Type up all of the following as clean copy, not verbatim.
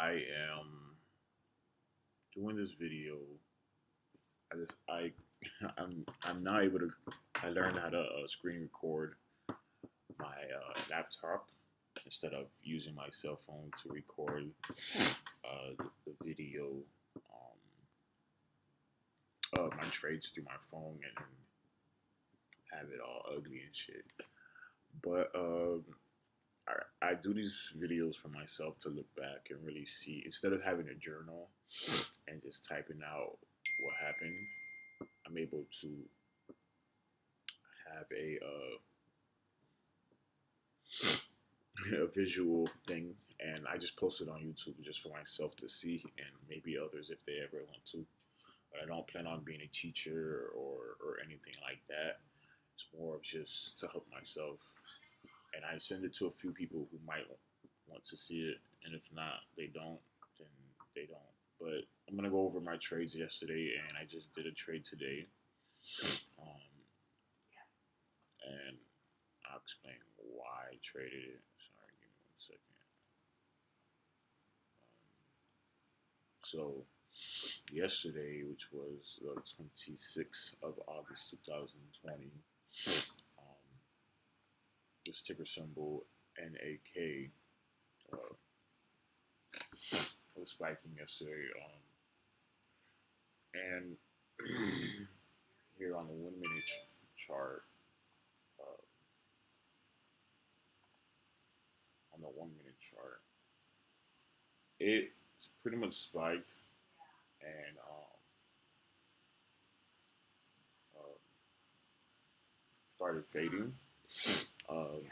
I am doing this video. I I'm now able to. I learned how to screen record my laptop instead of using my cell phone to record the video, my trades through my phone and have it all ugly and shit. But I do these videos for myself to look back and really see instead of having a journal and just typing out what happened. I'm able to have a visual thing, and I just post it on YouTube just for myself to see, and maybe others if they ever want to. But I don't plan on being a teacher or anything like that. It's more of just to help myself, and I send it to a few people who might want to see it, and if not, they don't, then they don't. But I'm gonna go over my trades yesterday, and I just did a trade today. Um, and I'll explain why I traded it. Sorry, give me 1 second. So, yesterday, which was the 26th of August 2020, um, this ticker symbol NAK was spiking yesterday. And here on the 1 minute chart, uh, on the 1 minute chart, it's pretty much spiked and uh, started fading. Um,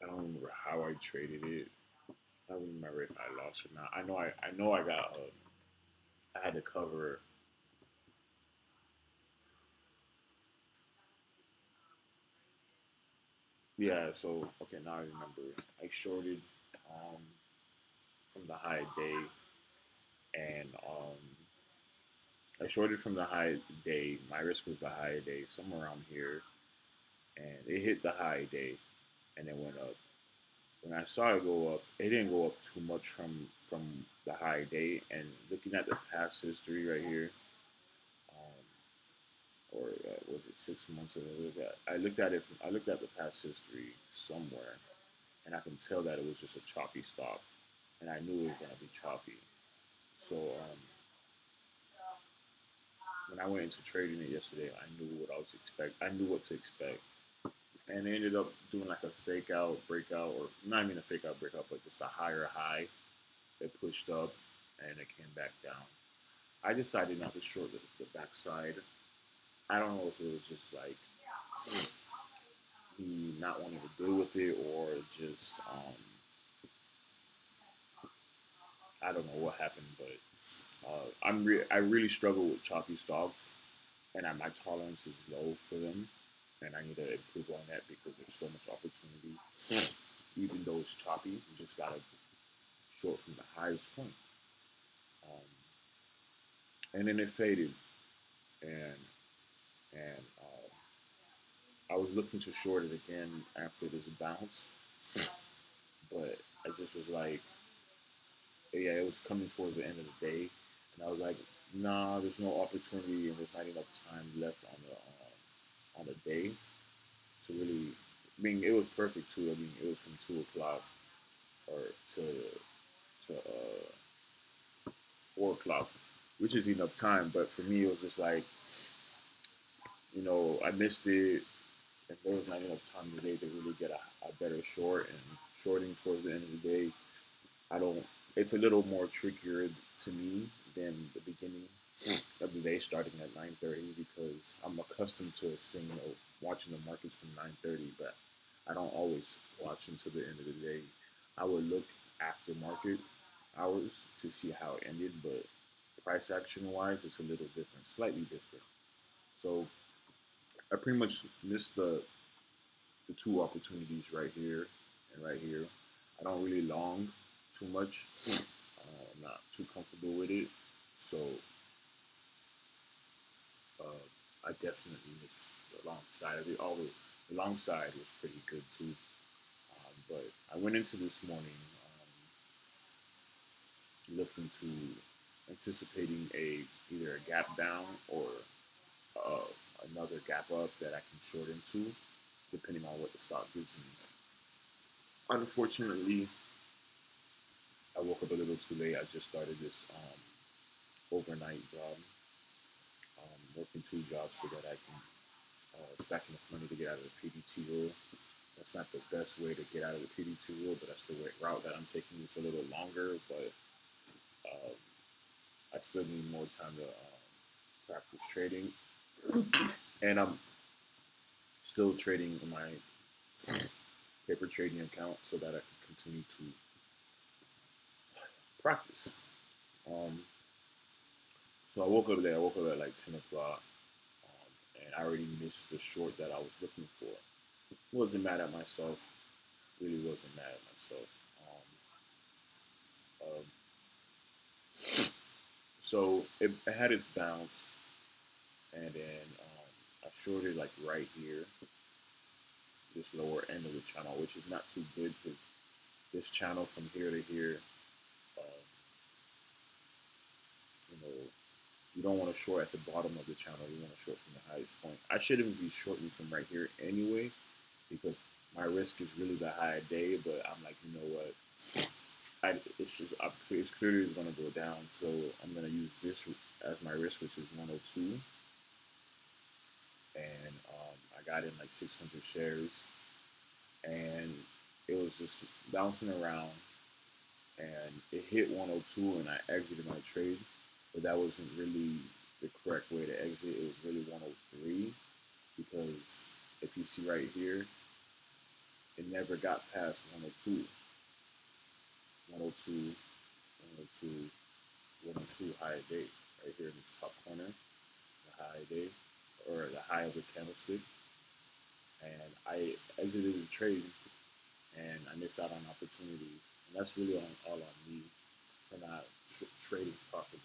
I don't remember how I traded it. I don't remember if I lost or not. I know I got I had to cover. Yeah, so okay, now I remember. I shorted um, from the high day, and I shorted from the high day. My risk was the high day, somewhere around here, and it hit the high day, and it went up. When I saw it go up, it didn't go up too much from the high day. And looking at the past history right here, um, or was it 6 months ago? I looked at the past history somewhere, and I can tell that it was just a choppy stock, and I knew it was gonna be choppy. So when I went into trading it yesterday, I knew what I was expect. I knew what to expect, and it ended up doing like a fake out breakout, or not even a fake out breakout, but just a higher high. It pushed up, and it came back down. I decided not to short the backside. I don't know if it was just like me not wanting to deal with it, or just I don't know what happened, but I really struggle with choppy stocks, and my tolerance is low for them, and I need to improve on that because there's so much opportunity. Even though it's choppy, you just gotta short from the highest point. Um, and then it faded, and I was looking to short it again after this bounce, but I just was like, yeah, it was coming towards the end of the day, and I was like, nah, there's no opportunity, and there's not enough time left on the day to really. I mean, it was perfect too. I mean, it was from 2 o'clock or to 4 o'clock, which is enough time. But for me, it was just like, I missed it, and there was not enough time today to really get a better short. And shorting towards the end of the day, I don't. It's a little more trickier to me than the beginning of the day, starting at 9:30, because I'm accustomed to seeing, watching the markets from 9:30, but I don't always watch until the end of the day. I would look after market hours to see how it ended, but price action wise, it's a little different, slightly different. So I pretty much missed the two opportunities right here and right here. I don't really long too much. I'm not too comfortable with it, so I definitely missed the long side of it. Although the long side was pretty good too, but I went into this morning looking to anticipating either a gap down or uh, another gap up that I can short into, depending on what the stock gives me. Unfortunately, I woke up a little too late. I just started this overnight job, working two jobs so that I can stack enough money to get out of the PDT rule. That's not the best way to get out of the PDT rule, but that's the route that I'm taking. It's a little longer, but um, I still need more time to practice trading, and I'm still trading in my paper trading account so that I can continue to practice. Um, so I woke up there. I woke up at like 10 o'clock, and I already missed the short that I was looking for. Wasn't mad at myself. Really wasn't mad at myself. Um, so it had its bounce, and then I shorted like right here, this lower end of the channel, which is not too good because this channel from here to here, um, you know, you don't want to short at the bottom of the channel. You want to short from the highest point. I shouldn't be shorting from right here anyway because my risk is really the high day. But I'm like, you know what? It's clearly going to go down. So I'm going to use this as my risk, which is 102. And I got in like 600 shares. And it was just bouncing around. And it hit 102 and I exited my trade. But that wasn't really the correct way to exit. It was really 103 because if you see right here, it never got past 102. 102, 102, 102 high day right here in this top corner, the high day or the high of the candlestick. And I exited the trade and I missed out on opportunities. And that's really all on me for not trading properly.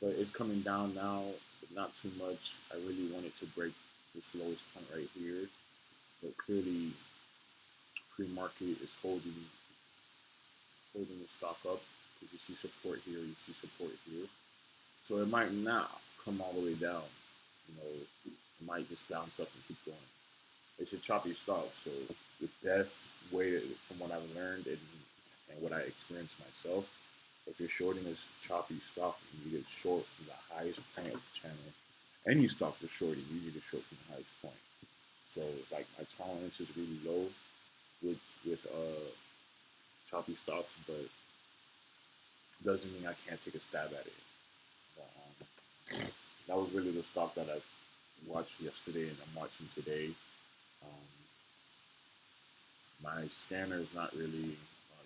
But it's coming down now, but not too much. I really wanted to break this lowest point right here, but clearly pre-market is holding the stock up because you see support here, you see support here. So it might not come all the way down. You know, it might just bounce up and keep going. It's a choppy stock, so the best way, from what I've learned and what I experienced myself, if you're shorting a choppy stock, you need to short from the highest point of the channel. Any stock you're shorting, you need to short from the highest point. So it's like my tolerance is really low with choppy stocks, but doesn't mean I can't take a stab at it. But, that was really the stock that I watched yesterday and I'm watching today. Um, my scanner is not really,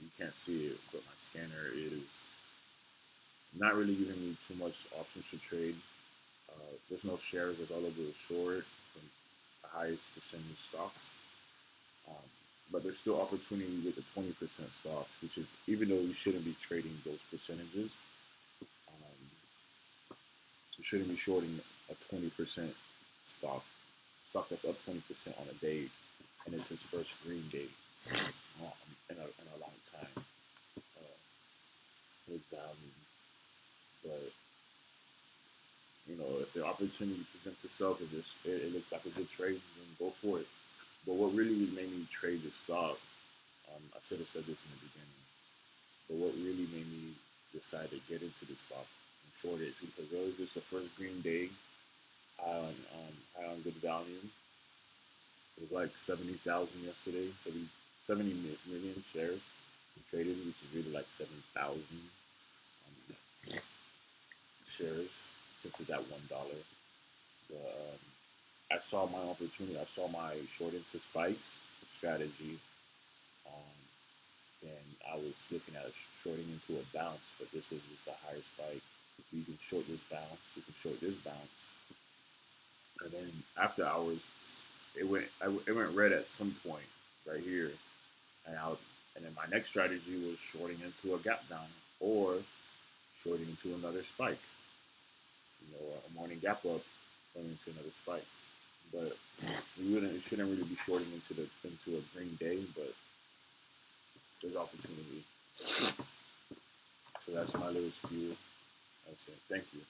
you can't see it, but my scanner is not really giving me too much options to trade. There's no shares available to short from the highest percentage stocks. Um, but there's still opportunity with the 20% stocks, which is, even though you shouldn't be trading those percentages, you shouldn't be shorting a 20% stock that's up 20% on a day, and it's his first green day in a long time with value. But if the opportunity presents itself, if it looks like a good trade, then go for it. But what really made me trade this stock, I should have said this in the beginning, but what really made me decide to get into this stock and short it is because it was just the first green day, high on good value. It was like 70,000 yesterday, 70 million shares traded, which is really like 7,000 shares since it's at $1. But I saw my opportunity. I saw my short into spikes strategy, and I was looking at shorting into a bounce, but this was just a higher spike. You can short this bounce. You can short this bounce, and then after hours, it went red at some point right here, and then my next strategy was shorting into a gap down or shorting into another spike. A morning gap up, shorting into another spike. But you shouldn't really be shorting into a green day. But there's opportunity. So that's my little spiel. That's it. Thank you.